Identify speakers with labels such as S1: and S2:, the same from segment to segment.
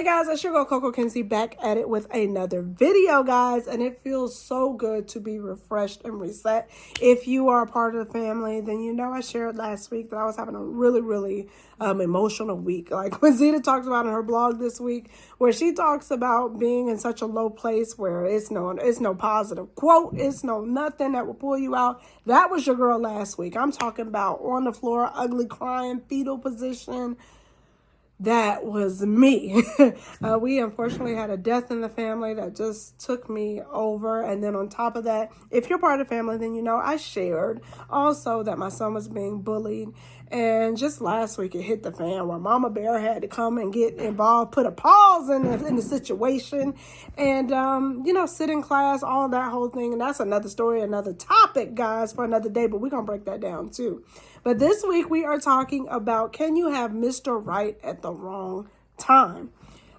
S1: Hey guys, it's your girl Coco Kinsey back at it with another video, guys, and it feels so good to be refreshed and reset. If you are a part of the family, then you know I shared last week that I was having a really emotional week, like when Zeta talks about in her blog this week, where she talks about being in such a low place where it's no positive quote, it's no nothing that will pull you out. That was your girl last week. I'm talking about on the floor, ugly crying, fetal position. That was me. We unfortunately had a death in the family that just took me over. And then on top of that, if you're part of the family, then you know I shared also that my son was being bullied. And just last week, it hit the fan where Mama Bear had to come and get involved, put a pause in the situation, and, sit in class, all that whole thing. And that's another story, another topic, guys, for another day. But we're going to break that down, too. But this week, we are talking about, can you have Mr. Right at the wrong time?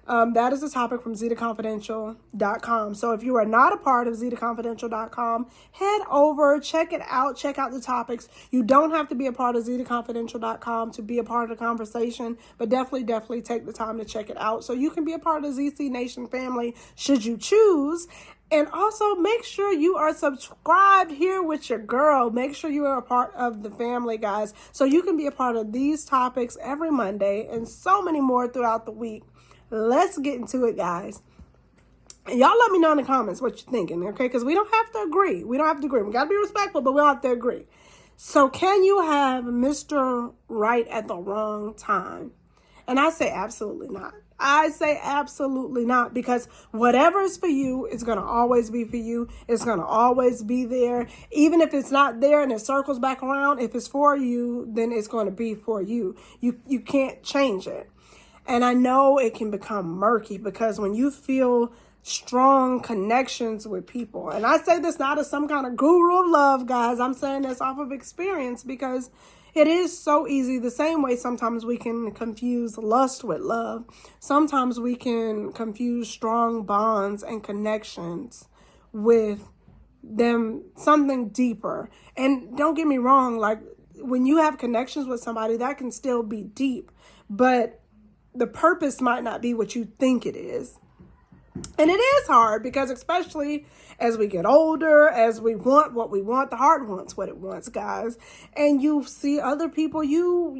S1: That is a topic from ZetaConfidential.com. So if you are not a part of ZetaConfidential.com, head over, check it out, check out the topics. You don't have to be a part of ZetaConfidential.com to be a part of the conversation, but definitely take the time to check it out so you can be a part of ZC Nation family should you choose. And also make sure you are subscribed here with your girl. Make sure you are a part of the family, guys, so you can be a part of these topics every Monday and so many more throughout the week. Let's get into it, guys. And y'all let me know in the comments what you're thinking, okay? Because we don't have to agree. We got to be respectful, but we don't have to agree. So can you have Mr. Right at the wrong time? And I say absolutely not. I say absolutely not, because whatever is for you is going to always be for you. It's going to always be there. Even if it's not there and it circles back around, if it's for you, then it's going to be for you. You can't change it. And I know it can become murky because when you feel strong connections with people, and I say this not as some kind of guru of love, guys, I'm saying this off of experience because it is so easy. The same way sometimes we can confuse lust with love. Sometimes we can confuse strong bonds and connections with them something deeper. And don't get me wrong, like when you have connections with somebody, that can still be deep, but the purpose might not be what you think it is. And it is hard because especially as we get older, as we want what we want, the heart wants what it wants, guys. And you see other people, you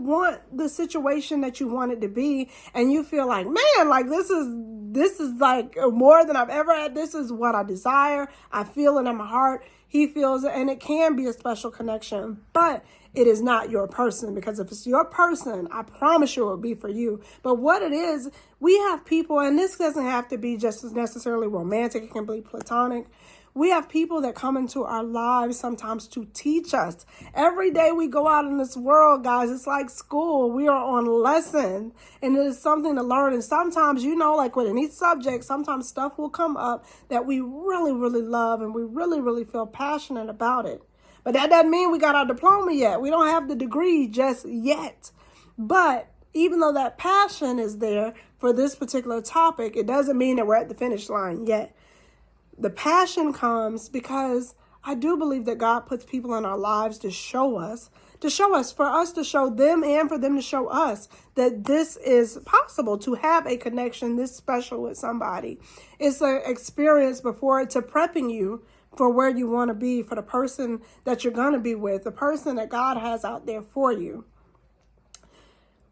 S1: want the situation that you want it to be. And you feel like, man, like this is like more than I've ever had. This is what I desire. I feel it in my heart. He feels it, and it can be a special connection, but it is not your person, because if it's your person, I promise you it will be for you. But what it is, we have people, and this doesn't have to be just necessarily romantic. It can be platonic. We have people that come into our lives sometimes to teach us. Every day we go out in this world, guys, it's like school. We are on lesson, and it is something to learn. And sometimes, like with any subject, sometimes stuff will come up that we really love, and we really feel passionate about it. But that doesn't mean we got our diploma yet. We don't have the degree just yet. But even though that passion is there for this particular topic, it doesn't mean that we're at the finish line yet. The passion comes because I do believe that God puts people in our lives to show us, for us to show them and for them to show us that this is possible, to have a connection this special with somebody. It's an experience before to prepping you for where you want to be, for the person that you're going to be with, the person that God has out there for you.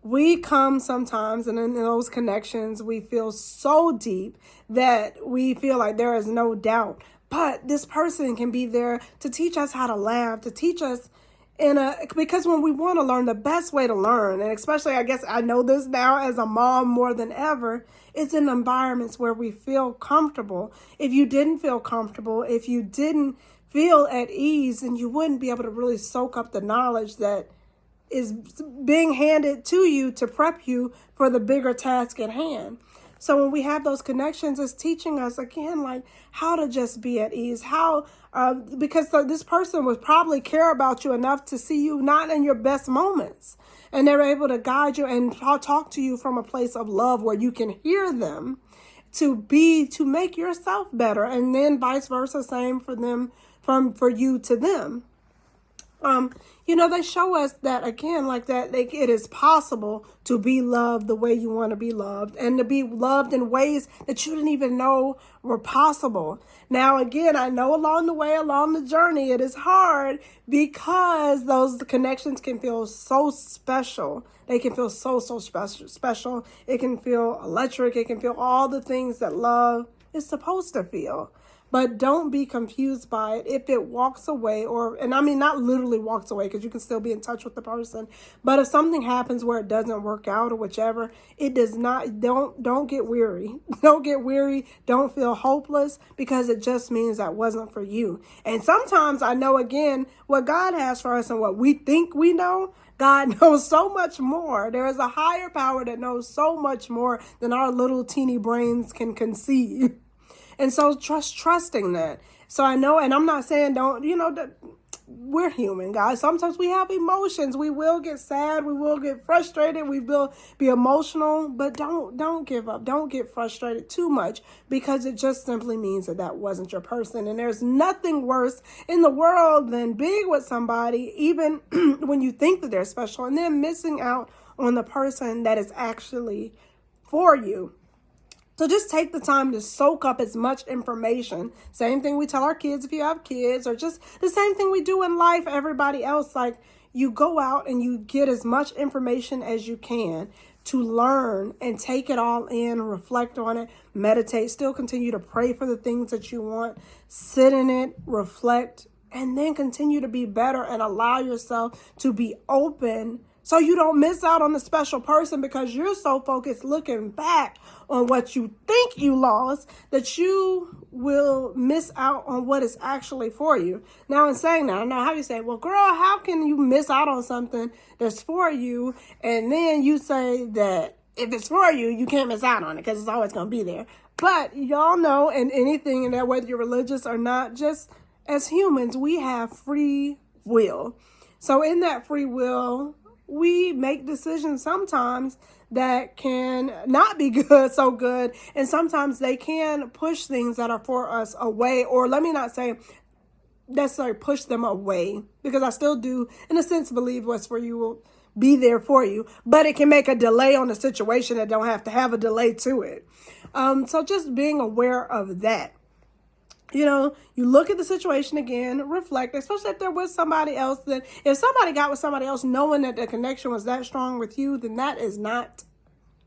S1: We come sometimes, and in those connections, we feel so deep that we feel like there is no doubt. But this person can be there to teach us how to laugh, to teach us because when we want to learn, the best way to learn, and especially I guess I know this now as a mom more than ever, it's in environments where we feel comfortable. If you didn't feel comfortable, if you didn't feel at ease, then you wouldn't be able to really soak up the knowledge that is being handed to you to prep you for the bigger task at hand. So when we have those connections, it's teaching us again, like how to just be at ease, because this person would probably care about you enough to see you not in your best moments. And they're able to guide you and talk to you from a place of love where you can hear them to make yourself better. And then vice versa, same for them, for you to them. They show us that again, like that, like it is possible to be loved the way you want to be loved and to be loved in ways that you didn't even know were possible. Now, again, I know along the way, along the journey, it is hard because those connections can feel so special. They can feel so special. It can feel electric. It can feel all the things that love is supposed to feel. But don't be confused by it if it walks away, and I mean not literally walks away, because you can still be in touch with the person. But if something happens where it doesn't work out or whichever, it does not, don't get weary. Don't get weary. Don't feel hopeless, because it just means that wasn't for you. And sometimes I know, again, what God has for us and what we think we know, God knows so much more. There is a higher power that knows so much more than our little teeny brains can conceive. And so trusting that. So I know, and I'm not saying that we're human, guys. Sometimes we have emotions. We will get sad. We will get frustrated. We will be emotional, but don't give up. Don't get frustrated too much, because it just simply means that wasn't your person. And there's nothing worse in the world than being with somebody, even when you think that they're special, and then missing out on the person that is actually for you. So just take the time to soak up as much information. Same thing we tell our kids if you have kids, or just the same thing we do in life, everybody else. Like, you go out and you get as much information as you can to learn and take it all in, reflect on it, meditate, still continue to pray for the things that you want, sit in it, reflect, and then continue to be better and allow yourself to be open, so you don't miss out on the special person, because you're so focused looking back on what you think you lost that you will miss out on what is actually for you. Now, in saying that, I know how you say, well, girl, how can you miss out on something that's for you? And then you say that if it's for you, you can't miss out on it because it's always going to be there. But y'all know, in anything in that, whether you're religious or not, just as humans, we have free will. So in that free will, we make decisions sometimes that can not be so good. And sometimes they can push things that are for us away. Or let me not say necessarily push them away, because I still do, in a sense, believe what's for you will be there for you. But it can make a delay on the situation that don't have to have a delay to it. So just being aware of that. You look at the situation again, reflect, especially if there was somebody else. That if somebody got with somebody else knowing that the connection was that strong with you, then that is not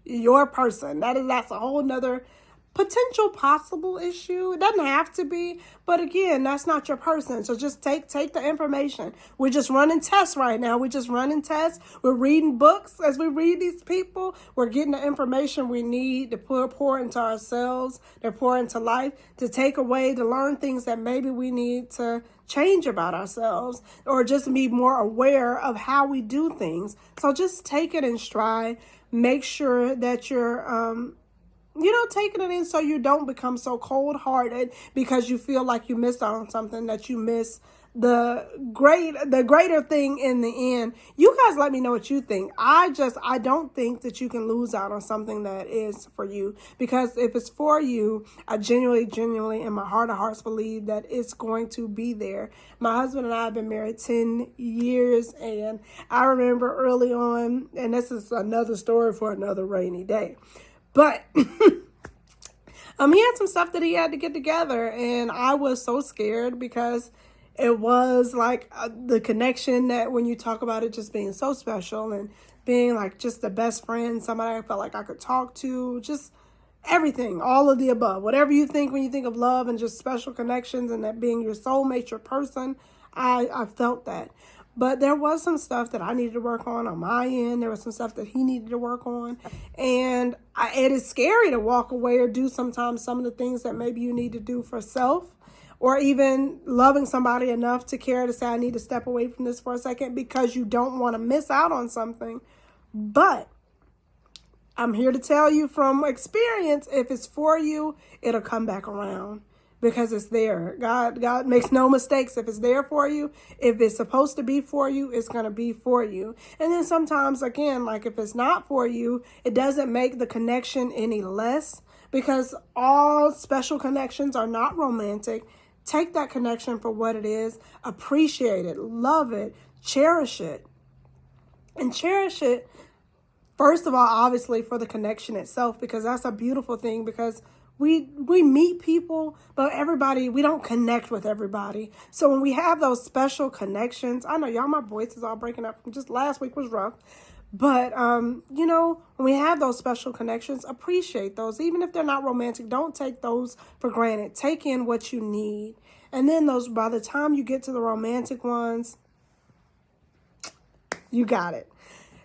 S1: your person. That's a whole nother potential possible issue. It doesn't have to be, but again, that's not your person. So just take the information. We're just running tests right now. We're just running tests. We're reading books as we read these people. We're getting the information we need to pour into ourselves, to pour into life, to take away, to learn things that maybe we need to change about ourselves, or just be more aware of how we do things. So just take it in stride. Make sure that you're taking it in, so you don't become so cold-hearted because you feel like you missed out on something, that you miss the greater thing in the end. You guys let me know what you think. I don't think that you can lose out on something that is for you, because if it's for you, I genuinely in my heart of hearts believe that it's going to be there. My husband and I have been married 10 years, and I remember early on, and this is another story for another rainy day, but he had some stuff that he had to get together, and I was so scared, because it was like the connection that when you talk about it just being so special and being like just the best friend, somebody I felt like I could talk to, just everything, all of the above. Whatever you think when you think of love and just special connections and that being your soulmate, your person, I felt that. But there was some stuff that I needed to work on my end. There was some stuff that he needed to work on. And it is scary to walk away or do sometimes some of the things that maybe you need to do for self, or even loving somebody enough to care to say, I need to step away from this for a second, because you don't want to miss out on something. But I'm here to tell you from experience, if it's for you, it'll come back around. Because it's there. God makes no mistakes. If it's there for you, if it's supposed to be for you, it's going to be for you. And then sometimes, again, like if it's not for you, it doesn't make the connection any less, because all special connections are not romantic. Take that connection for what it is. Appreciate it. Love it. Cherish it. And cherish it, first of all, obviously, for the connection itself, because that's a beautiful thing, because we meet people, but we don't connect with everybody. So when we have those special connections, I know y'all, my voice is all breaking up from just last week was rough. But, you know, when we have those special connections, appreciate those. Even if they're not romantic, don't take those for granted. Take in what you need. And then by the time you get to the romantic ones, you got it.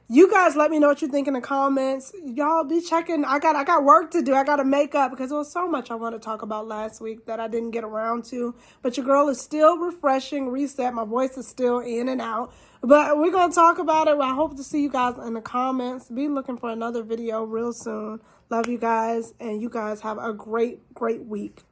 S1: You guys let me know what you think in the comments. Y'all be checking. I got work to do. I got to make up because there was so much I want to talk about last week that I didn't get around to. But your girl is still refreshing, reset. My voice is still in and out. But we're going to talk about it. I hope to see you guys in the comments. Be looking for another video real soon. Love you guys. And you guys have a great, great week.